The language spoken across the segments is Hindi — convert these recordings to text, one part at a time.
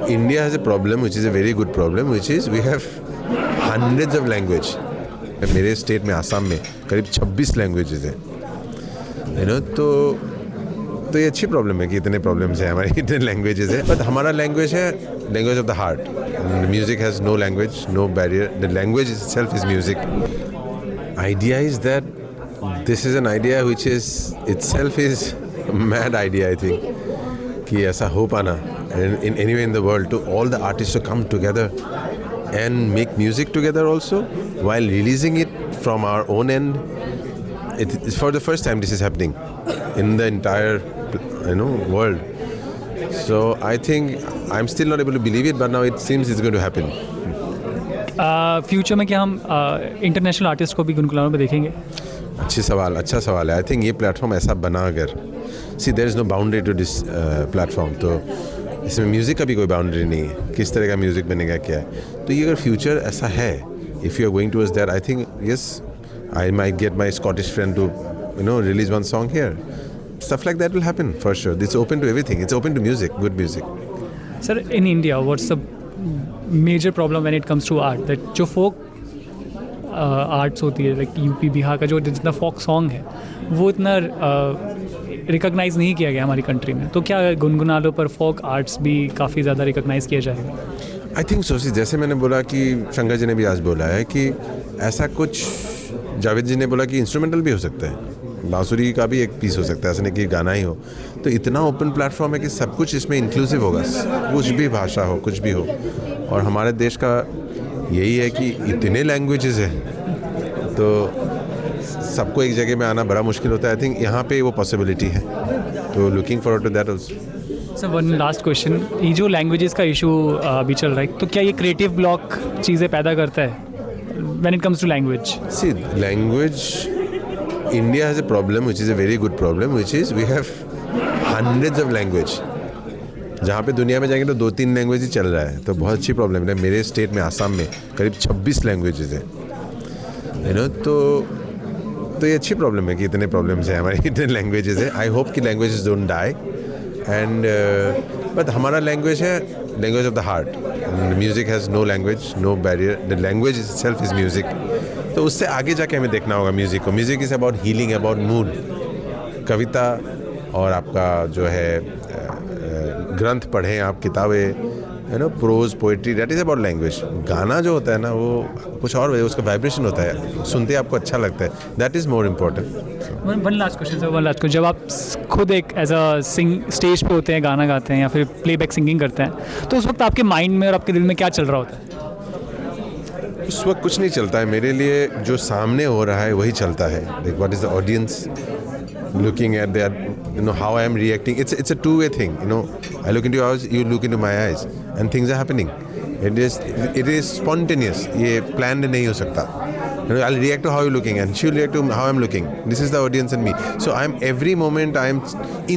India has a problem, which is a very good problem, which is we have hundreds of language. मेरे स्टेट में आसाम में करीब 26 लैंग्वेजेस हैं, तो ये अच्छी प्रॉब्लम है कि इतने प्रॉब्लम्स हैं हमारे, इतने लैंग्वेजेस हैं. बट हमारा लैंग्वेज है language of the heart. Music has no language, no barrier. The language itself is music. Idea is that this is an idea which is itself is a mad idea, I think, कि ऐसा हो पाना in anywhere in the world, to all the artists to come together and make music together also while releasing it from our own end. It's for the first time this is happening in the entire world. So I think I'm still not able to believe it, but now it seems it's going to happen. Future में क्या हम इंटरनेशनल आर्टिस्ट को भी गुनगुनाने में देखेंगे? अच्छा सवाल है. आई थिंक ये प्लेटफॉर्म ऐसा बना, अगर see there is no boundary to this platform, तो इसमें म्यूज़िक का भी कोई बाउंड्री नहीं है, किस तरह का म्यूज़िक बनेगा क्या है. तो ये अगर फ्यूचर ऐसा है, if you are going towards that, I think yes, I might get my Scottish friend to release one song here. Stuff like that will happen for sure. It's open to everything. It's open to music, good music. Sir, in India, what's the major problem when it comes to art? That जो folk आर्ट्स होती है, लाइक यूपी बिहार का जो जितना फोक सॉन्ग है, वो इतना रिकॉग्नाइज नहीं किया गया हमारी कंट्री में. तो क्या गुनगुना लो पर फोक आर्ट्स भी काफ़ी ज़्यादा रिकॉग्नाइज किया जाएगा? I think so. जैसे मैंने बोला कि शंकर जी ने भी आज बोला है कि ऐसा कुछ, जावेद जी ने बोला कि इंस्ट्रूमेंटल भी हो सकता है, बांसुरी का भी एक पीस हो सकता है, ऐसा नहीं कि गाना ही हो. तो इतना ओपन प्लेटफॉर्म है कि सब कुछ इसमें इंक्लूसिव होगा, कुछ भी भाषा हो, कुछ भी हो. और हमारे देश का यही है कि इतने लैंग्वेजेस हैं, तो सबको एक जगह में आना बड़ा मुश्किल होता है. आई थिंक यहाँ पे वो पॉसिबिलिटी है, तो looking forward to that also. Sir, one last question, ये जो लैंग्वेजेस का इशू अभी चल रहा है, तो क्या ये क्रिएटिव ब्लॉक चीज़ें पैदा करता है when it comes to language? See, language, India has a problem, which is a very good problem, which is we have hundreds of language. जहाँ पे दुनिया में जाएंगे तो 2-3 लैंग्वेज ही चल रहा है, तो बहुत अच्छी प्रॉब्लम है. मेरे स्टेट में आसाम में करीब 26 लैंग्वेजेस हैं, तो ये अच्छी प्रॉब्लम है कि इतने प्रॉब्लम्स हैं हमारे, इतने लैंग्वेजेस हैं. आई होप कि languages don't die, and but हमारा लैंग्वेज है language of the heart. Music has no language, no barrier. The language itself is music. तो उससे आगे जाके हमें देखना होगा म्यूज़िक को. Music is about healing, about mood. कविता और आपका जो है ग्रंथ पढ़ें आप, किताबें, prose, poetry, that is about language. गाना जो होता है ना, वो कुछ और है, उसका वाइब्रेशन होता है, सुनते आपको अच्छा लगता है. That is more important. One last question sir, one last question. जब आप खुद एक एज अ स्टेज पे होते हैं, गाना गाते हैं या फिर प्लेबैक सिंगिंग करते हैं, तो उस वक्त आपके माइंड में और आपके दिल में क्या चल रहा होता है? उस वक्त कुछ नहीं चलता है मेरे लिए, जो सामने हो रहा है वही चलता है. Like what is the audience looking at that, how I am reacting. It's a two-way thing. I look into your eyes, you look into my eyes, and things are happening. It is spontaneous. ये planned नहीं हो सकता. I'll react to how you're looking, and she'll react to how I'm looking. This is the audience and me. So every moment I'm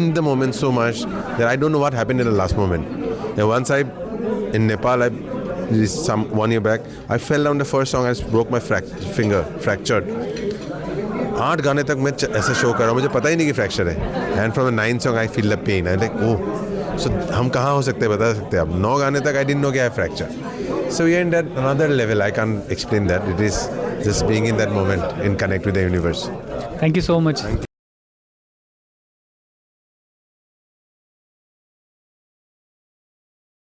in the moment so much that I don't know what happened in the last moment. Now once in Nepal, one year back, I fell down the first song. I broke my finger, fractured. 8 गाने तक मैं ऐसा शो कर रहा हूँ, मुझे पता ही नहीं कि फ्रैक्चर है. And from the 9th song I feel the pain. I like oh, so हम कहाँ हो सकते हैं, बता सकते हैं आप. 9 गाने तक आई डिडंट नो क्या है fracture. So we are in that another level. I can explain that. It is just being in that moment, in connect with the universe. Thank you so much.